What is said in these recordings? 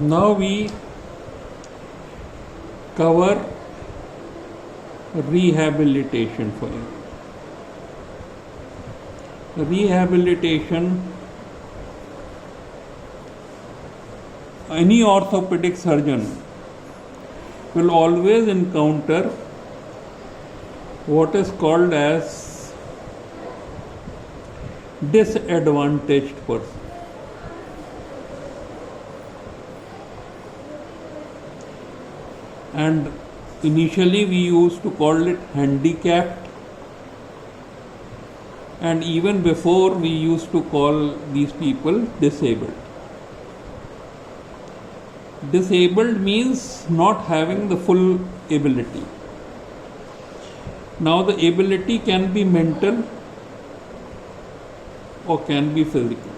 Now we cover rehabilitation for you. Rehabilitation, any orthopedic surgeon will always encounter what is called as disadvantaged person. And initially we used to call it handicapped, and even before we used to call these people disabled. Disabled means not having the full ability. Now the ability can be mental or can be physical.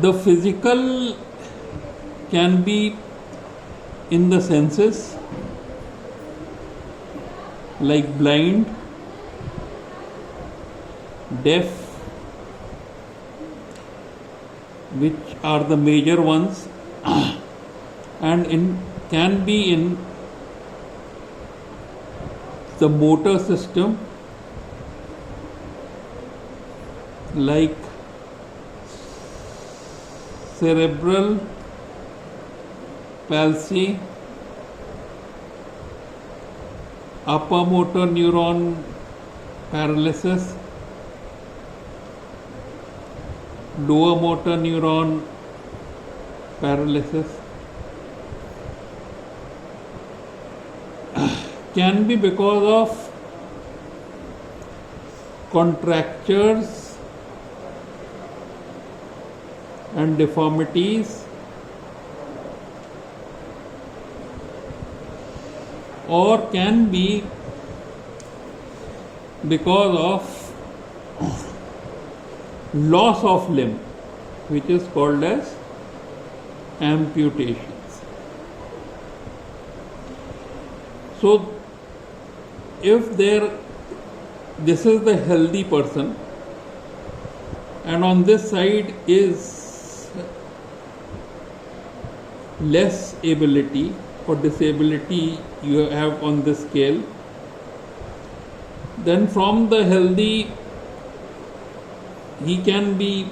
The physical can be in the senses, like blind, deaf, which are the major ones, and can be in the motor system, like cerebral palsy, upper motor neuron paralysis, lower motor neuron paralysis. Can be because of contractures and deformities, or can be because of loss of limb, which is called as amputations. So if this is the healthy person, and on this side is less ability or disability you have on this scale, then from the healthy he can be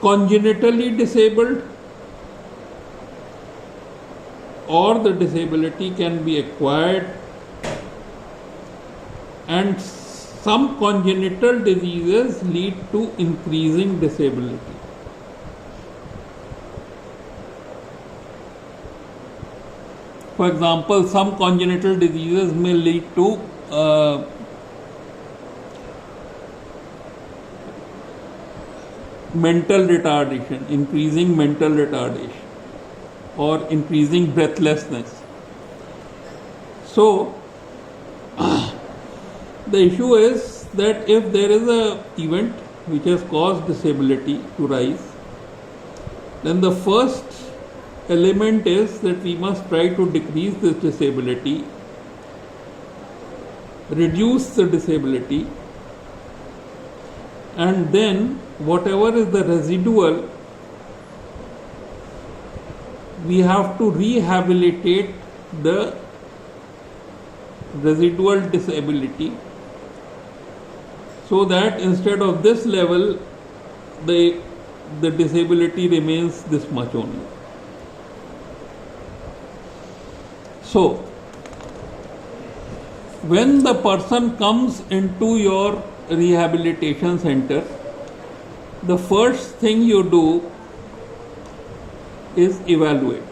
congenitally disabled, or the disability can be acquired, and some congenital diseases lead to increasing disability. For example, some congenital diseases may lead to mental retardation, increasing mental retardation, or increasing breathlessness. So the issue is that if there is an event which has caused disability to rise, then the first element is that we must try to decrease this disability, reduce the disability, and then whatever is the residual, we have to rehabilitate the residual disability, so that instead of this level the disability remains this much only. So when the person comes into your rehabilitation center, the first thing you do is evaluate,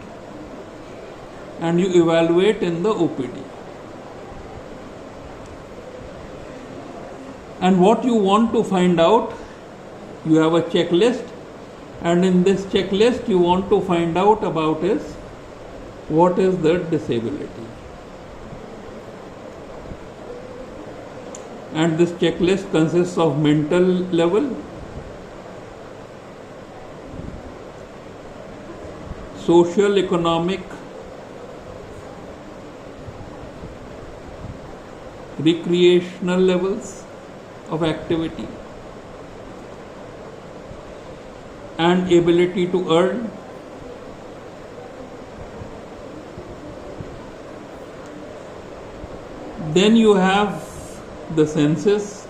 and you evaluate in the OPD. And what you want to find out, you have a checklist, and in this checklist you want to find out about is what is the disability. And this checklist consists of mental level, social, economic, recreational levels, of activity and ability to earn. Then you have the senses.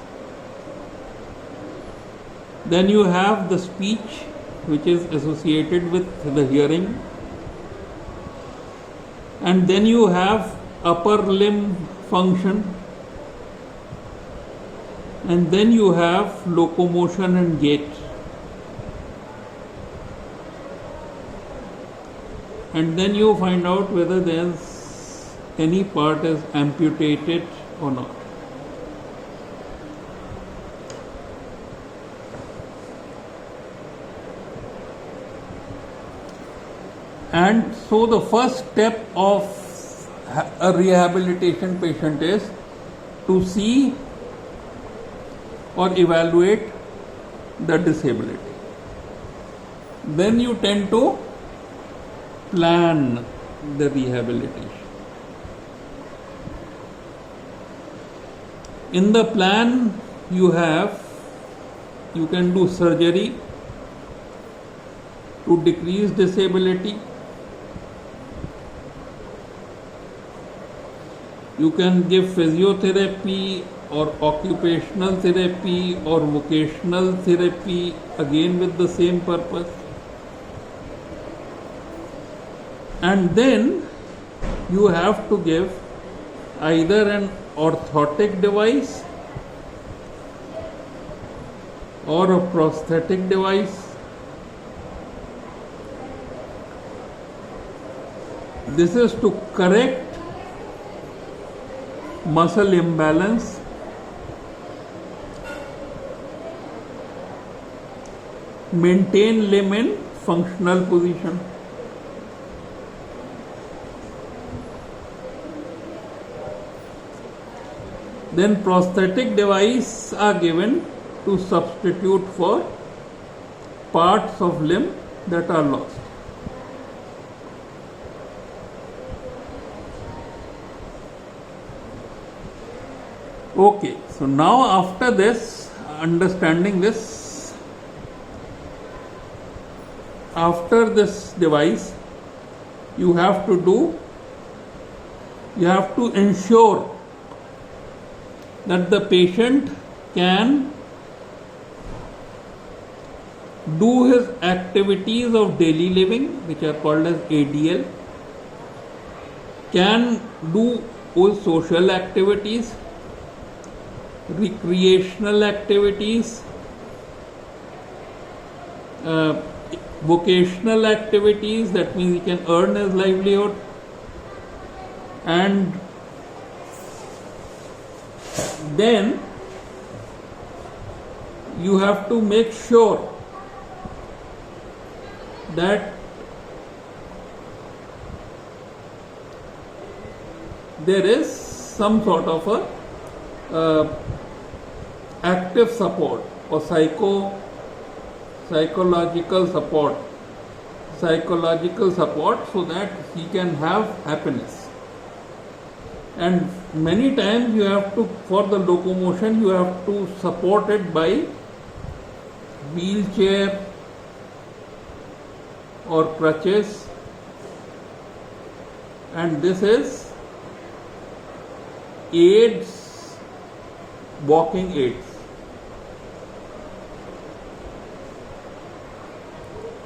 Then you have the speech, which is associated with the hearing. And then you have upper limb function. And then you have locomotion and gait. And then you find out whether there's any part is amputated or not. And so the first step of a rehabilitation patient is to see or evaluate the disability. Then you tend to plan the rehabilitation. In the plan you can do surgery to decrease disability. You can give physiotherapy or occupational therapy or vocational therapy, again with the same purpose. And then you have to give either an orthotic device or a prosthetic device. This is to correct muscle imbalance, maintain limb in functional position. Then prosthetic devices are given to substitute for parts of limb that are lost. Okay, so now after this, understanding this, after this device, you have to ensure that the patient can do his activities of daily living, which are called as ADL, can do all social activities, recreational activities, vocational activities, that means he can earn his livelihood, and then you have to make sure that there is some sort of a active support or psychological support so that he can have happiness. And many times you have to, for the locomotion, you have to support it by wheelchair or crutches, and this is aids, walking aids.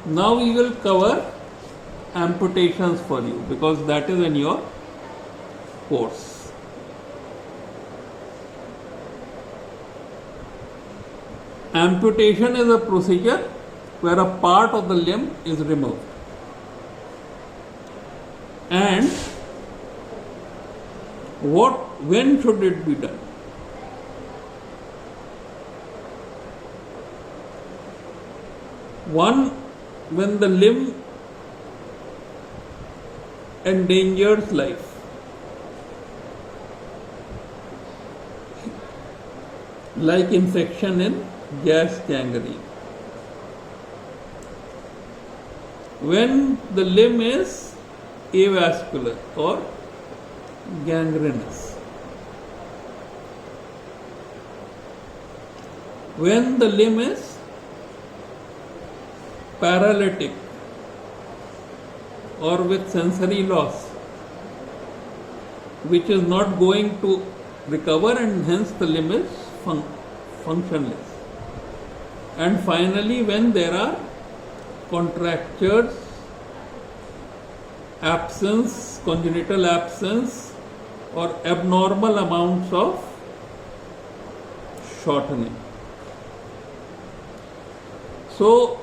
Now we will cover amputations for you because that is in your course. Amputation is a procedure where a part of the limb is removed. And when should it be done? One, when the limb endangers life. Like infection in gas gangrene. When the limb is avascular or gangrenous. when the limb is paralytic or with sensory loss, which is not going to recover, and hence the limb is functionless. And finally, when there are contractures, absence, congenital absence, or abnormal amounts of shortening. So,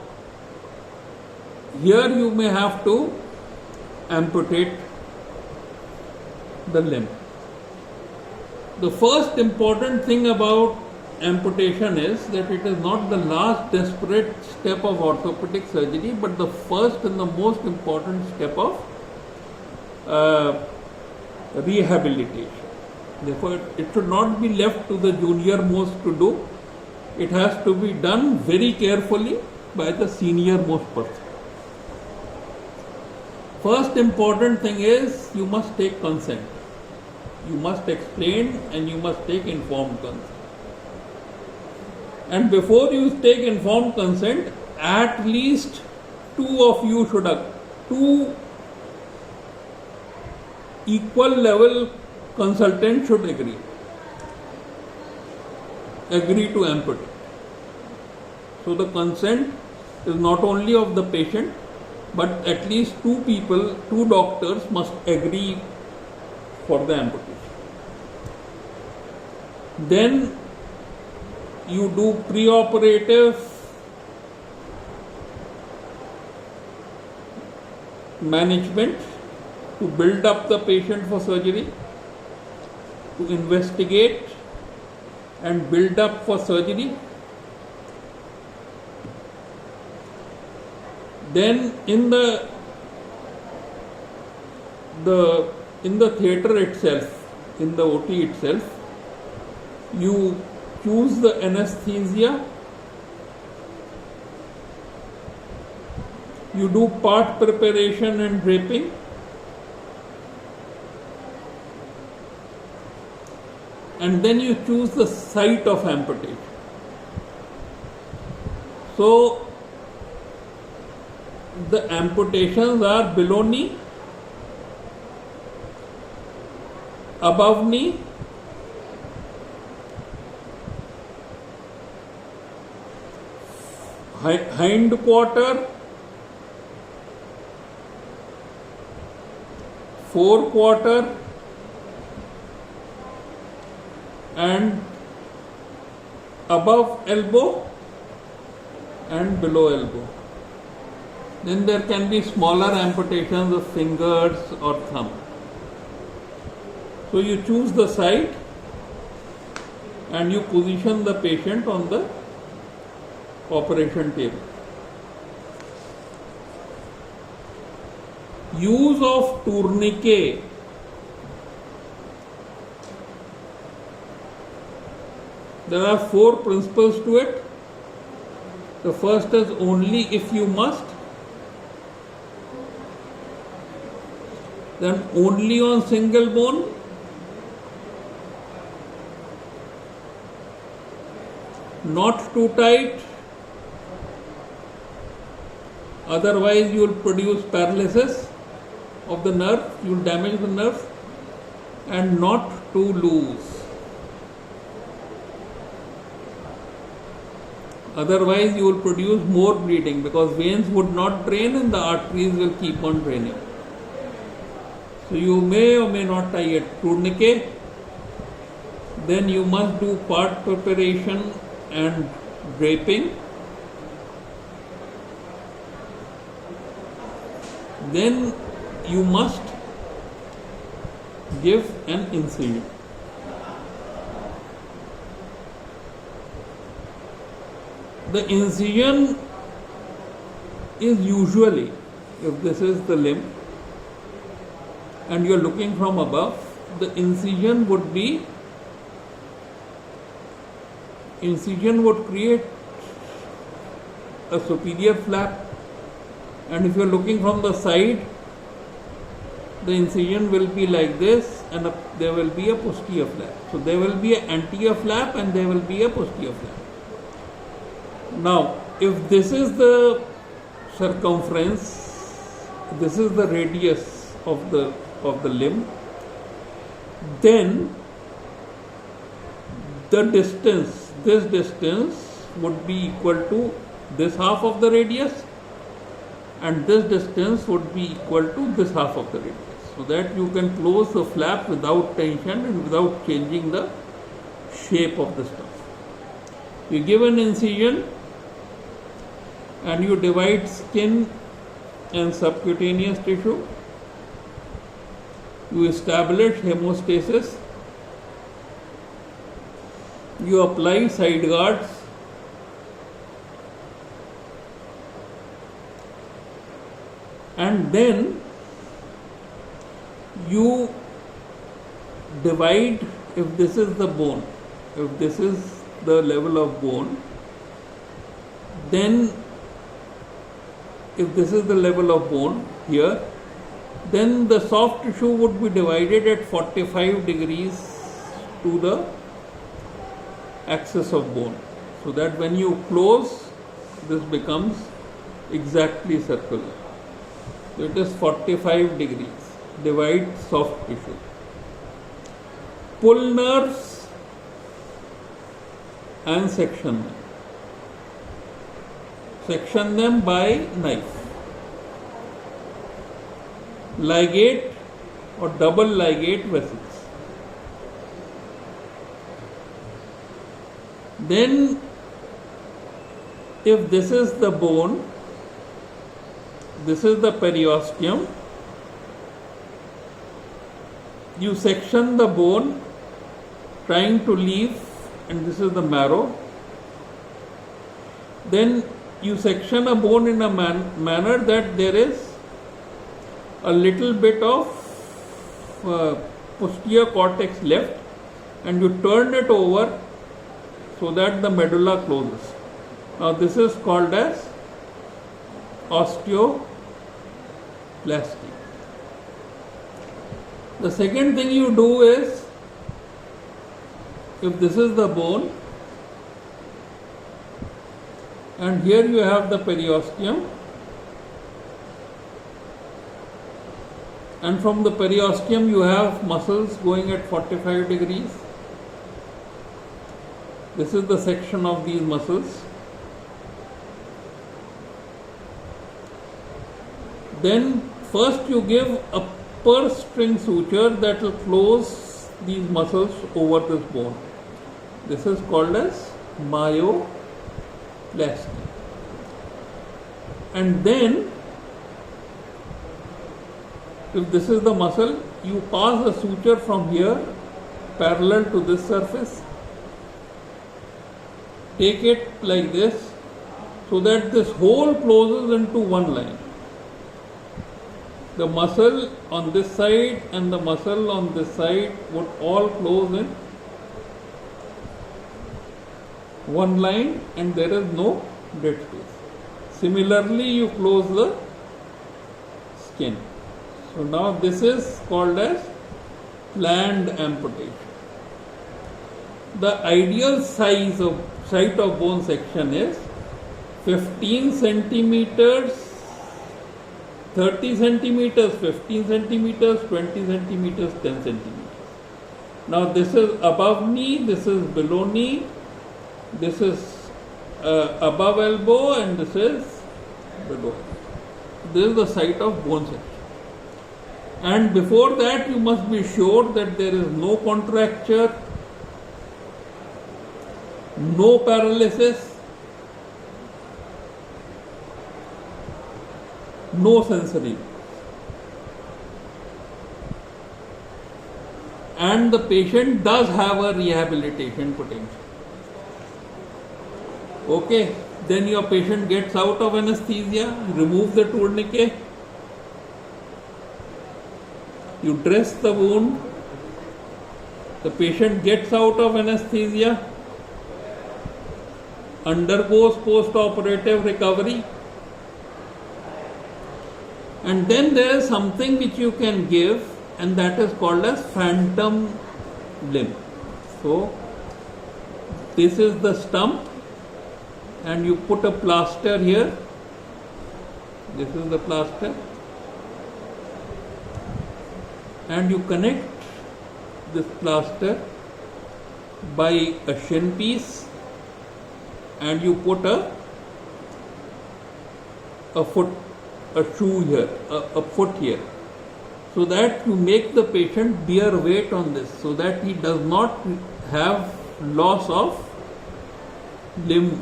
here you may have to amputate the limb. The first important thing about amputation is that it is not the last desperate step of orthopedic surgery, but the first and the most important step of rehabilitation. Therefore, it should not be left to the junior most to do. It has to be done very carefully by the senior most person. First important thing is you must take consent. You must explain and you must take informed consent. And before you take informed consent, at least two of you should have, two equal level consultants should agree to amputate. So the consent is not only of the patient, but at least two people, two doctors must agree for the amputation. Then you do pre-operative management to build up the patient for surgery, to investigate and build up for surgery. Then in the theatre itself, in the OT itself, you choose the anesthesia, you do part preparation and draping, and then you choose the site of amputation. So the amputations are below knee, above knee, hind quarter, fore quarter, and above elbow and below elbow. Then there can be smaller amputations of fingers or thumb. So you choose the site and you position the patient on the operation table. Use of tourniquet. There are 4 principles to it. The first is only if you must. Then only on single bone. Not too tight. Otherwise you will produce paralysis of the nerve, you will damage the nerve. And not too loose. Otherwise you will produce more bleeding, because veins would not drain and the arteries will keep on draining. So you may or may not tie a tourniquet. Then you must do part preparation and draping. Then you must give an incision. The incision is usually, if this is the limb and you are looking from above, the incision would create a superior flap, and if you are looking from the side, the incision will be like this, and there will be a posterior flap. So there will be an anterior flap and there will be a posterior flap. Now, if this is the circumference, this is the radius of the limb, then the distance, this distance would be equal to this half of the radius, and this distance would be equal to this half of the radius, so that you can close the flap without tension and without changing the shape of the stuff. You give an incision and you divide skin and subcutaneous tissue. You establish hemostasis. You apply side guards. And then you divide, if this is the bone, if this is the level of bone, then if this is the level of bone here, then the soft tissue would be divided at 45 degrees to the axis of bone, so that when you close, this becomes exactly circular. So it is 45 degrees. Divide soft tissue. Pull nerves and section them. Section them by knife. Ligate or double ligate vessels. Then, if this is the bone, this is the periosteum, you section the bone trying to leave, and this is the marrow. Then you section a bone in a manner that there is a little bit of posterior cortex left, and you turn it over so that the medulla closes. Now this is called as osteoplasty. The second thing you do is, if this is the bone, and here you have the periosteum, and from the periosteum you have muscles going at 45 degrees. This is the section of these muscles. Then first you give a purse string suture that will close these muscles over this bone. This is called as myoplasty. And then, if this is the muscle, you pass a suture from here parallel to this surface. Take it like this, so that this hole closes into one line. The muscle on this side and the muscle on this side would all close in one line, and there is no dead space. Similarly, you close the skin. So now this is called as planned amputation. The ideal site of bone section is 15 centimeters, 30 centimeters, 15 centimeters, 20 centimeters, 10 centimeters. Now this is above knee, this is below knee, this is above elbow, and this is below. This is the site of bone section. And before that, you must be sure that there is no contracture, no paralysis, no sensory, and the patient does have a rehabilitation potential. Okay, then your patient gets out of anesthesia, remove the tourniquet, you dress the wound, the patient gets out of anesthesia, undergoes post-operative recovery, and then there is something which you can give, and that is called as phantom limb. So this is the stump, and you put a plaster here. This is the plaster, and you connect this plaster by a shin piece, and you put a shoe here, a foot here, so that you make the patient bear weight on this, so that he does not have loss of limb.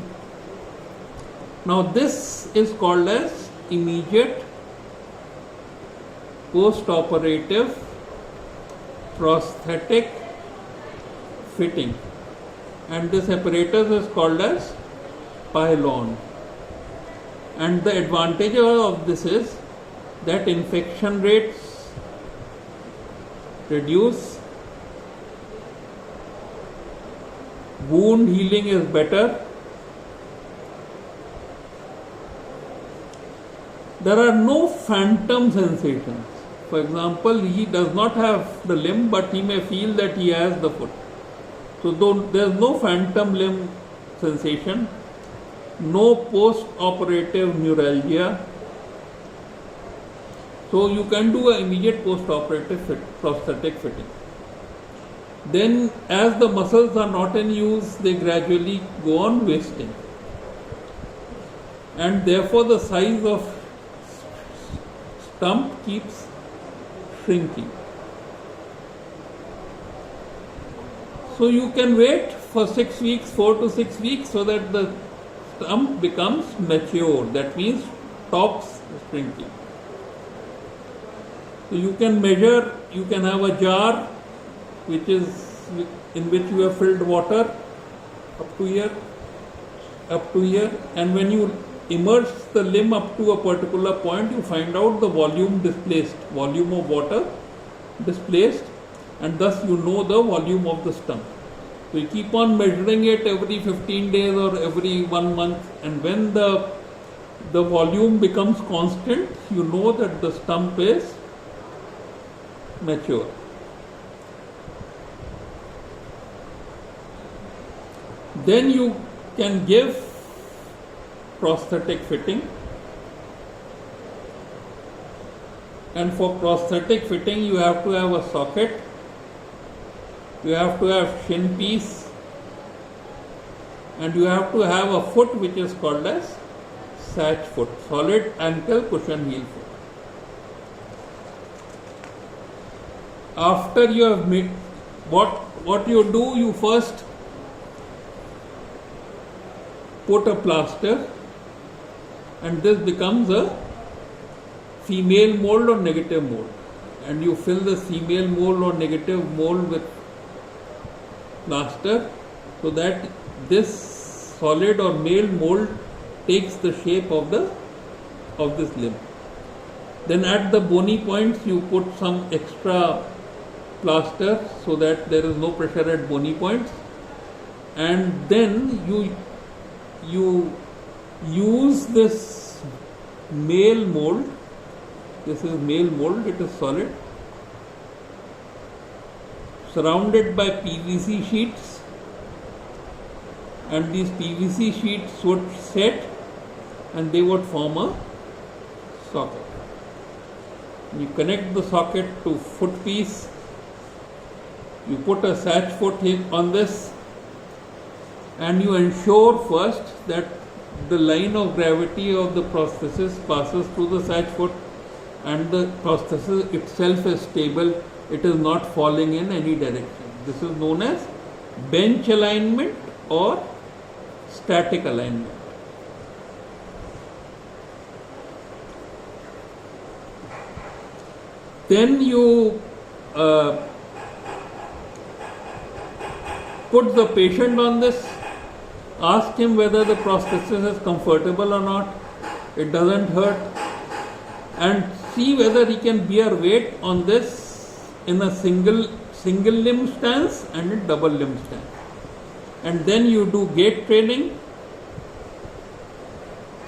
Now this is called as immediate post-operative prosthetic fitting, and this apparatus is called as pylon. And the advantage of this is that infection rates reduce, wound healing is better, there are no phantom sensations. For example, he does not have the limb, but he may feel that he has the foot. So there is no phantom limb sensation, no post-operative neuralgia. So you can do an immediate post-operative prosthetic fitting. Then as the muscles are not in use, they gradually go on wasting, and therefore the size of stump keeps shrinking. So you can wait for 6 weeks, 4 to 6 weeks, so that the stump becomes mature. That means stops shrinking. So you can measure, you can have a jar in which you have filled water up to here, and when you immerse the limb up to a particular point, you find out the volume of water displaced, and thus you know the volume of the stump. So you keep on measuring it every 15 days or every 1 month, and when the volume becomes constant, you know that the stump is mature. Then you can give prosthetic fitting, and for prosthetic fitting you have to have a socket, you have to have shin piece, and you have to have a foot which is called as satch foot, solid ankle cushion heel foot. After you have made, what you do, you first put a plaster, and this becomes a female mold or negative mold, and you fill the female mold or negative mold with plaster, so that this solid or male mold takes the shape of this limb. Then at the bony points you put some extra plaster, so that there is no pressure at bony points, and then you use this male mold. This is male mold, it is solid, surrounded by PVC sheets, and these PVC sheets would set and they would form a socket. You connect the socket to foot piece, you put a satch foot on this, and you ensure first that the line of gravity of the prosthesis passes through the satch foot, and the prosthesis itself is stable, it is not falling in any direction. This is known as bench alignment or static alignment. Then you put the patient on this, ask him whether the prosthesis is comfortable or not, it doesn't hurt, and see whether he can bear weight on this in a single limb stance and a double limb stance. And then you do gait training,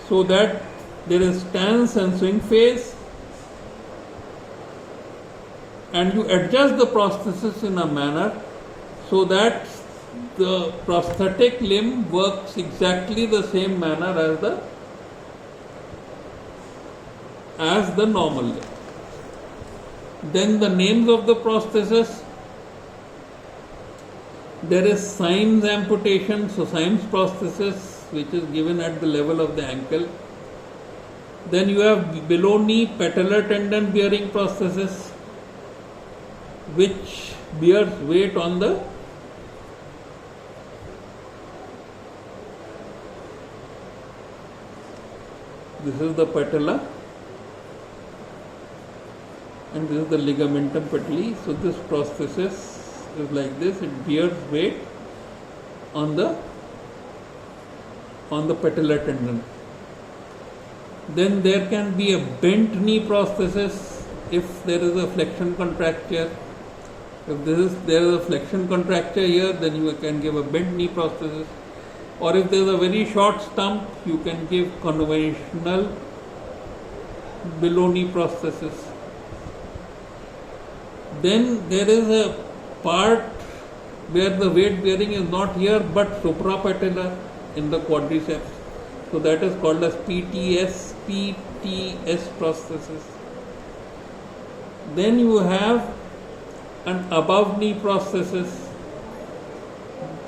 so that there is stance and swing phase, and you adjust the prosthesis in a manner so that the prosthetic limb works exactly the same manner as the normal limb. Then the names of the prosthesis. There is Syme's amputation, so Syme's prosthesis, which is given at the level of the ankle. Then you have below knee patellar tendon bearing prosthesis, which bears weight on the this is the patella and this is the ligamentum patelli. So this prosthesis is like this, it bears weight on the patellar tendon. Then there can be a bent knee prosthesis if there is a flexion contracture. If there is a flexion contracture here, then you can give a bent knee prosthesis. Or if there is a very short stump, you can give conventional below knee prosthesis. Then there is a part where the weight bearing is not here but suprapatellar in the quadriceps. So that is called as PTS prosthesis. Then you have an above knee prosthesis.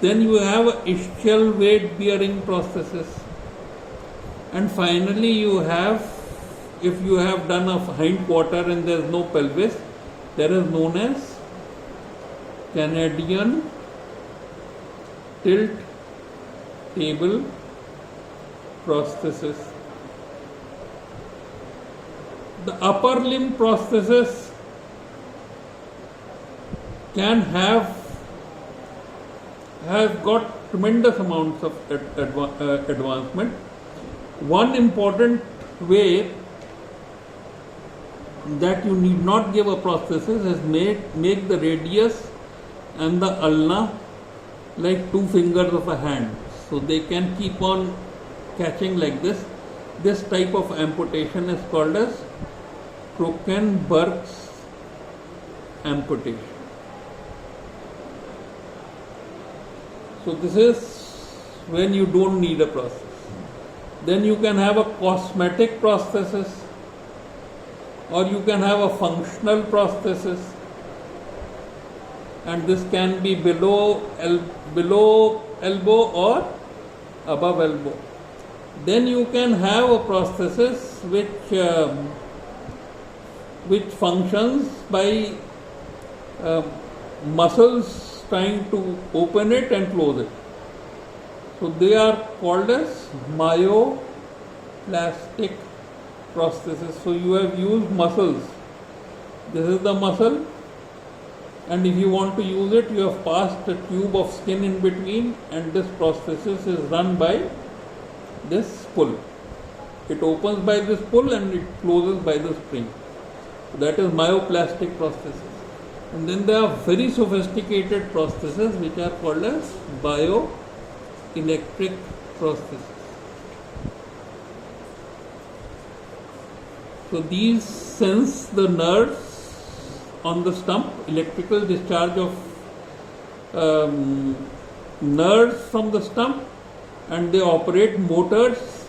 Then you have a ischial weight bearing prosthesis. And finally you have, if you have done a hind quarter and there is no pelvis, there is known as Canadian tilt table prosthesis. The upper limb prosthesis has got tremendous amounts of advancement. One important way that you need not give a prosthesis is make the radius and the ulna like two fingers of a hand, so they can keep on catching like this. This type of amputation is called as Krokenberg's amputation. So this is when you don't need a prosthesis. Then you can have a cosmetic prosthesis, or you can have a functional prosthesis, and this can be below elbow or above elbow. Then you can have a prosthesis which functions by muscles trying to open it and close it. So they are called as myoplastic prosthesis. So you have used muscles. This is the muscle, and if you want to use it, you have passed a tube of skin in between, and this prosthesis is run by this pull. It opens by this pull and it closes by the spring. So that is myoplastic prosthesis. And then there are very sophisticated prostheses which are called as bioelectric prosthesis. So these sense the nerves on the stump, electrical discharge of nerves from the stump, and they operate motors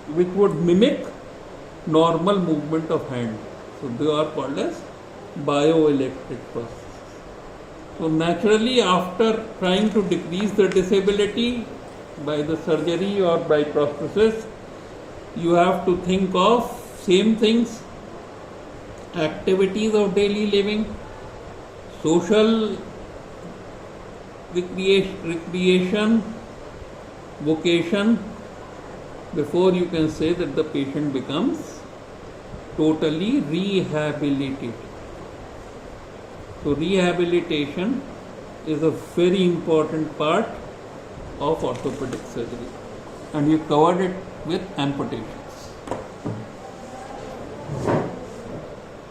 which would mimic normal movement of hand. So they are called as bioelectric prosthesis. So naturally, after trying to decrease the disability by the surgery or by prosthesis, you have to think of same things: activities of daily living, social recreation, vocation, before you can say that the patient becomes totally rehabilitated. So rehabilitation is a very important part of orthopedic surgery, and you covered it with amputation.